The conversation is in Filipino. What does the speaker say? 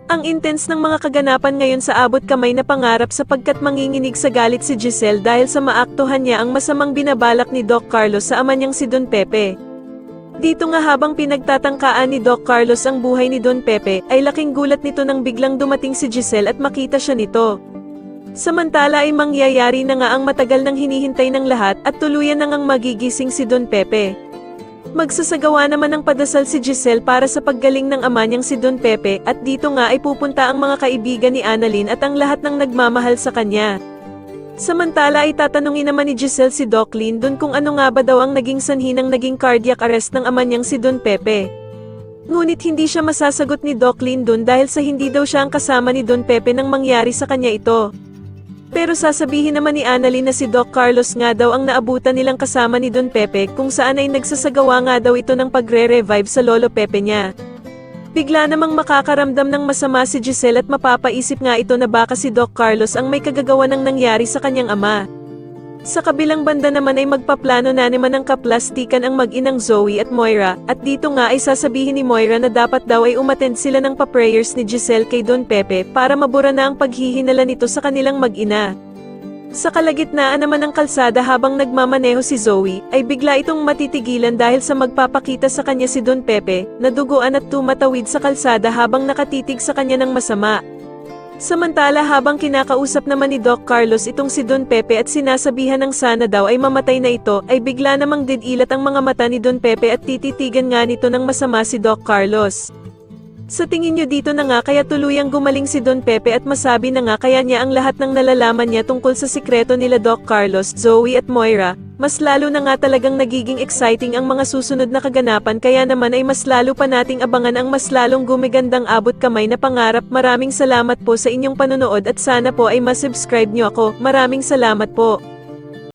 Ang intense ng mga kaganapan ngayon sa abot kamay na pangarap sapagkat manginginig sa galit si Giselle dahil sa maaktuhan niya ang masamang binabalak ni Doc Carlos sa ama niyang si Don Pepe. Dito nga habang pinagtatangkaan ni Doc Carlos ang buhay ni Don Pepe, ay laking gulat nito nang biglang dumating si Giselle at makita siya nito. Samantala ay mangyayari na nga ang matagal nang hinihintay ng lahat at tuluyan na ngang magigising si Don Pepe. Magsasagawa naman ng padasal si Giselle para sa paggaling ng ama niyang si Don Pepe at dito nga ay pupunta ang mga kaibigan ni Annalyn at ang lahat ng nagmamahal sa kanya. Samantala ay tatanungin naman ni Giselle si Doc Lindon kung ano nga ba daw ang naging sanhi ng naging cardiac arrest ng ama niyang si Don Pepe. Ngunit hindi siya masasagot ni Doc Lindon dahil sa hindi daw siya ang kasama ni Don Pepe nang mangyari sa kanya ito. Pero sasabihin naman ni Annalyn na si Doc Carlos nga daw ang naabutan nilang kasama ni Don Pepe kung saan ay nagsasagawa nga daw ito ng pagre-revive sa lolo Pepe niya. Bigla namang makakaramdam ng masama si Giselle at mapapaisip nga ito na baka si Doc Carlos ang may kagagawa ng nangyari sa kanyang ama. Sa kabilang banda naman ay magpaplano na naman ng kaplastikan ang mag-inang Zoe at Moira, at dito nga ay sasabihin ni Moira na dapat daw ay umattend sila ng pa-prayers ni Giselle kay Don Pepe para mabura na ang paghihinala nito sa kanilang mag-ina. Sa kalagitnaan naman ng kalsada habang nagmamaneho si Zoe, ay bigla itong matitigilan dahil sa magpapakita sa kanya si Don Pepe, na duguan at tumatawid sa kalsada habang nakatitig sa kanya ng masama. Samantala habang kinakausap naman ni Doc Carlos itong si Don Pepe at sinasabihan ng sana daw ay mamatay na ito, ay bigla namang didilat ang mga mata ni Don Pepe at tititigan nga nito ng masama si Doc Carlos. Sa tingin nyo dito na nga kaya tuluyang gumaling si Don Pepe at masabi na nga kaya niya ang lahat ng nalalaman niya tungkol sa sikreto nila Doc Carlos, Zoe at Moira, mas lalo na nga talagang nagiging exciting ang mga susunod na kaganapan kaya naman ay mas lalo pa nating abangan ang mas lalong gumigandang abot kamay na pangarap. Maraming salamat po sa inyong panonood at sana po ay masubscribe nyo ako. Maraming salamat po.